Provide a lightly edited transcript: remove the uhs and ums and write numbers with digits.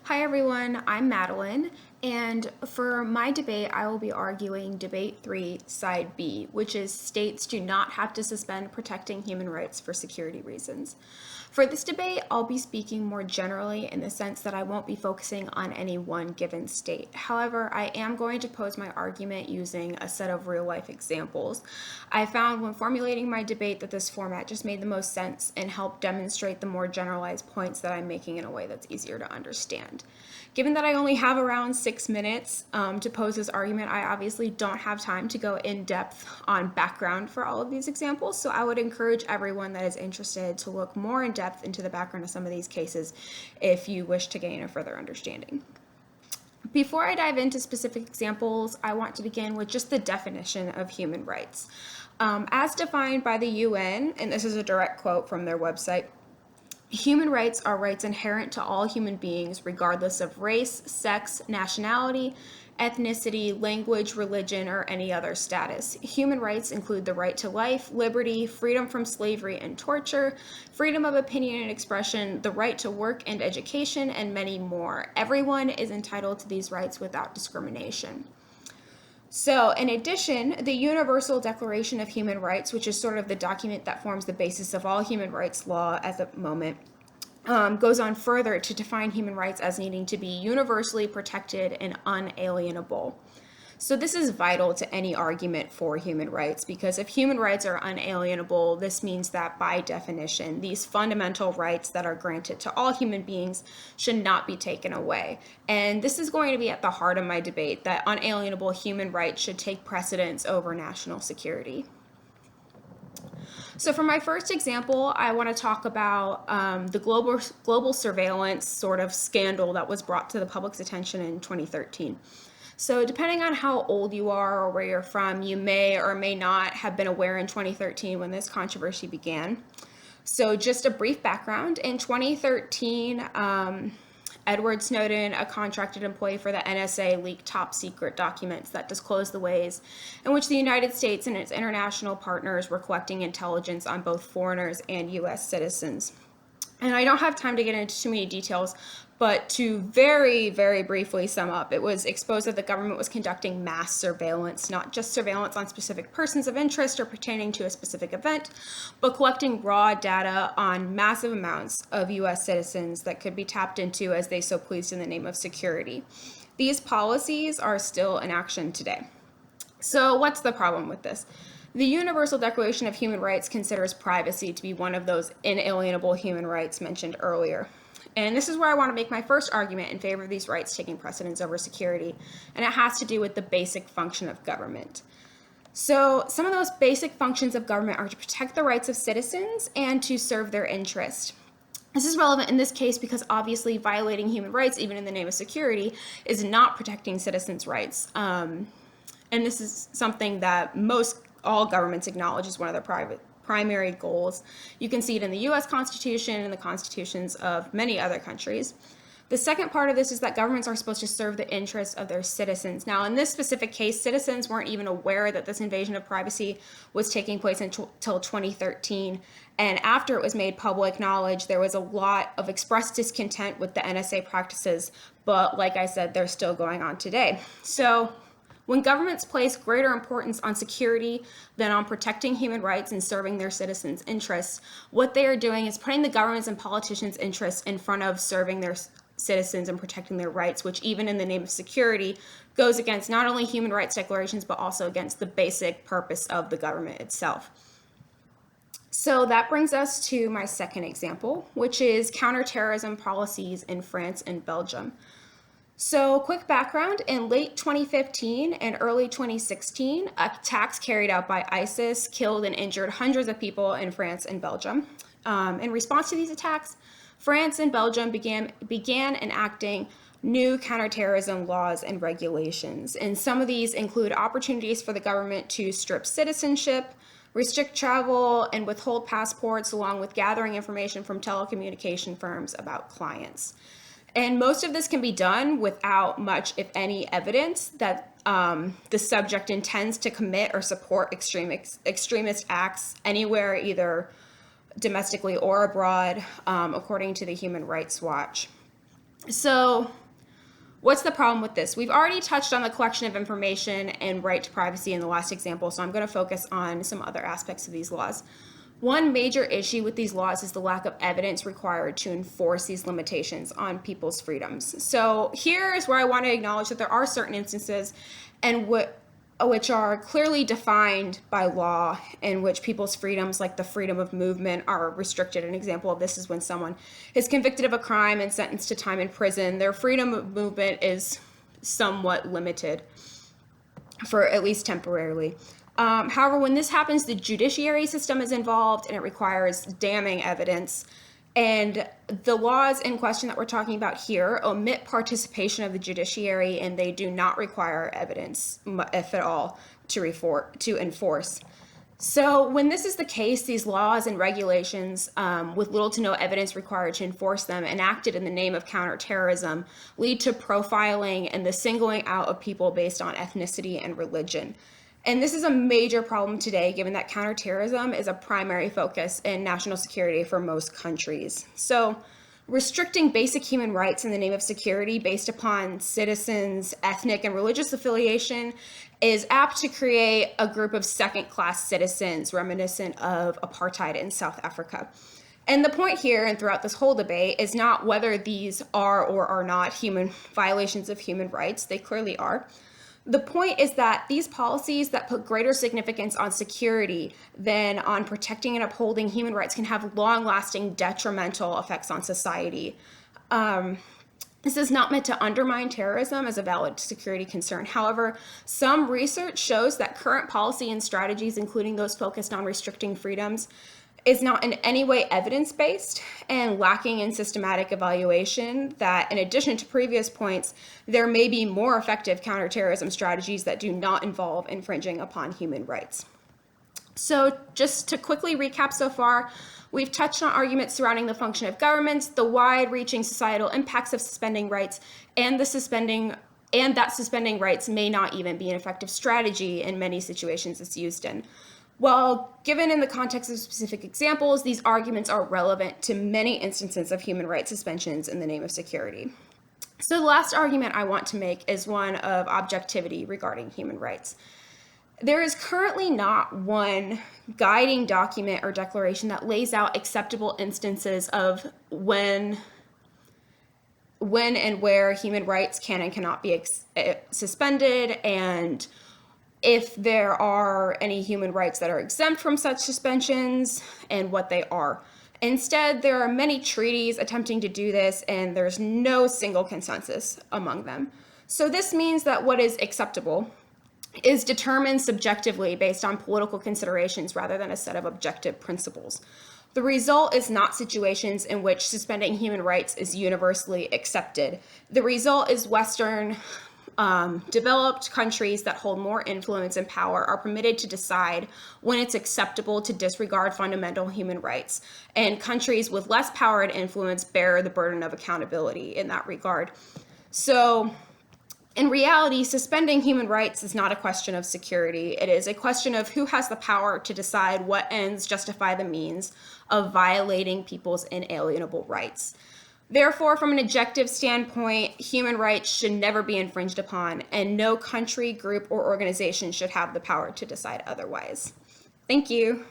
Hi everyone, I'm Madeline, and for my debate, I will be arguing Debate 3, Side B, which is states do not have to suspend protecting human rights for security reasons. For this debate, I'll be speaking more generally in the sense that I won't be focusing on any one given state. However, I am going to pose my argument using a set of real-life examples. I found when formulating my debate that this format just made the most sense and helped demonstrate the more generalized points that I'm making in a way that's easier to understand. Given that I only have around 6 minutes to pose this argument, I obviously don't have time to go in depth on background for all of these examples, so I would encourage everyone that is interested to look more in depth into the background of some of these cases if you wish to gain a further understanding. Before I dive into specific examples, I want to begin with just the definition of human rights. As defined by the UN, and this is a direct quote from their website, human rights are rights inherent to all human beings, regardless of race, sex, nationality, ethnicity, language, religion, or any other status. Human rights include the right to life, liberty, freedom from slavery and torture, freedom of opinion and expression, the right to work and education, and many more. Everyone is entitled to these rights without discrimination. So, in addition, the Universal Declaration of Human Rights, which is sort of the document that forms the basis of all human rights law at the moment, goes on further to define human rights as needing to be universally protected and unalienable. So this is vital to any argument for human rights, because if human rights are unalienable, this means that by definition, these fundamental rights that are granted to all human beings should not be taken away. And this is going to be at the heart of my debate, that unalienable human rights should take precedence over national security. So for my first example, I want to talk about the global surveillance sort of scandal that was brought to the public's attention in 2013. So depending on how old you are or where you're from, you may or may not have been aware in 2013 when this controversy began. So just a brief background, in 2013, Edward Snowden, a contracted employee for the NSA, leaked top secret documents that disclosed the ways in which the United States and its international partners were collecting intelligence on both foreigners and U.S. citizens. And I don't have time to get into too many details, but to very, very briefly sum up, it was exposed that the government was conducting mass surveillance, not just surveillance on specific persons of interest or pertaining to a specific event, but collecting raw data on massive amounts of U.S. citizens that could be tapped into as they so pleased in the name of security. These policies are still in action today. So what's the problem with this? The Universal Declaration of Human Rights considers privacy to be one of those inalienable human rights mentioned earlier. And this is where I want to make my first argument in favor of these rights taking precedence over security, and it has to do with the basic function of government. So some of those basic functions of government are to protect the rights of citizens and to serve their interest. This is relevant in this case because obviously violating human rights, even in the name of security, is not protecting citizens' rights. And this is something that all governments acknowledge as one of their primary goals. You can see it in the US Constitution and the constitutions of many other countries. The second part of this is that governments are supposed to serve the interests of their citizens. Now, in this specific case, citizens weren't even aware that this invasion of privacy was taking place until 2013. And after it was made public knowledge, there was a lot of expressed discontent with the NSA practices. But like I said, they're still going on today. So when governments place greater importance on security than on protecting human rights and serving their citizens' interests, what they are doing is putting the governments and politicians' interests in front of serving their citizens and protecting their rights, which even in the name of security goes against not only human rights declarations, but also against the basic purpose of the government itself. So that brings us to my second example, which is counterterrorism policies in France and Belgium. So quick background, in late 2015 and early 2016, attacks carried out by ISIS killed and injured hundreds of people in France and Belgium. In response to these attacks, France and Belgium began enacting new counterterrorism laws and regulations. And some of these include opportunities for the government to strip citizenship, restrict travel, and withhold passports, along with gathering information from telecommunication firms about clients. And most of this can be done without much, if any, evidence that the subject intends to commit or support extremist acts anywhere, either domestically or abroad, according to the Human Rights Watch. So what's the problem with this? We've already touched on the collection of information and right to privacy in the last example, so I'm going to focus on some other aspects of these laws. One major issue with these laws is the lack of evidence required to enforce these limitations on people's freedoms. So here is where I want to acknowledge that there are certain instances which are clearly defined by law, in which people's freedoms, like the freedom of movement, are restricted. An example of this is when someone is convicted of a crime and sentenced to time in prison. Their freedom of movement is somewhat limited, for at least temporarily. However, when this happens, the judiciary system is involved and it requires damning evidence. And the laws in question that we're talking about here omit participation of the judiciary, and they do not require evidence, if at all, to enforce. So when this is the case, these laws and regulations, with little to no evidence required to enforce them, enacted in the name of counterterrorism, lead to profiling and the singling out of people based on ethnicity and religion. And this is a major problem today, given that counterterrorism is a primary focus in national security for most countries. So restricting basic human rights in the name of security based upon citizens' ethnic and religious affiliation is apt to create a group of second-class citizens reminiscent of apartheid in South Africa. And the point here and throughout this whole debate is not whether these are or are not violations of human rights. They clearly are. The point is that these policies that put greater significance on security than on protecting and upholding human rights can have long-lasting detrimental effects on society. This is not meant to undermine terrorism as a valid security concern. However, some research shows that current policy and strategies, including those focused on restricting freedoms, is not in any way evidence-based and lacking in systematic evaluation, that in addition to previous points, there may be more effective counterterrorism strategies that do not involve infringing upon human rights. So just to quickly recap so far, we've touched on arguments surrounding the function of governments, the wide-reaching societal impacts of suspending rights, and that suspending rights may not even be an effective strategy in many situations it's used in. Well, given in the context of specific examples, these arguments are relevant to many instances of human rights suspensions in the name of security. So the last argument I want to make is one of objectivity regarding human rights. There is currently not one guiding document or declaration that lays out acceptable instances of when and where human rights can and cannot be suspended, and if there are any human rights that are exempt from such suspensions and what they are. Instead, there are many treaties attempting to do this, and there's no single consensus among them. So this means that what is acceptable is determined subjectively based on political considerations rather than a set of objective principles. The result is not situations in which suspending human rights is universally accepted. The result is Western developed countries that hold more influence and power are permitted to decide when it's acceptable to disregard fundamental human rights, and countries with less power and influence bear the burden of accountability in that regard. So in reality, suspending human rights is not a question of security. It is a question of who has the power to decide what ends justify the means of violating people's inalienable rights. Therefore, from an objective standpoint, human rights should never be infringed upon, and no country, group, or organization should have the power to decide otherwise. Thank you.